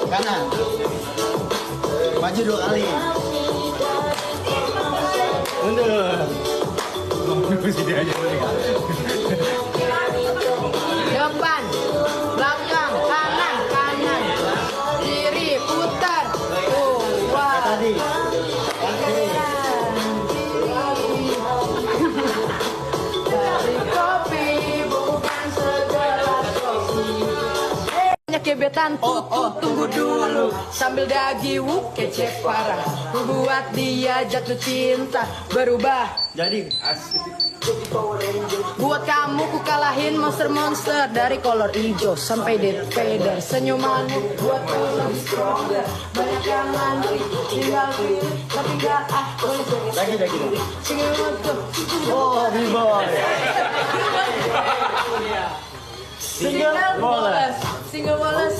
Kanan. Maju 2 kali. Mundur. Depan, belakang, kanan, kanan, kiri, putar. Oh, wah. Tadi. Dari kopi bukan segelas kopi. Banyak gebetan tunggu dulu sambil dagi kece parah. Buat dia jatuh cinta berubah. Jadi Buat kamu ku kalahin monster-monster dari kolor hijau sampai Darth Vader. Senyumanmu buatku lebih stronger. Banyak yang ngantri tinggal pilih tapi gak boleh lagi. senyumanku. Oh, B-boy. Single boles.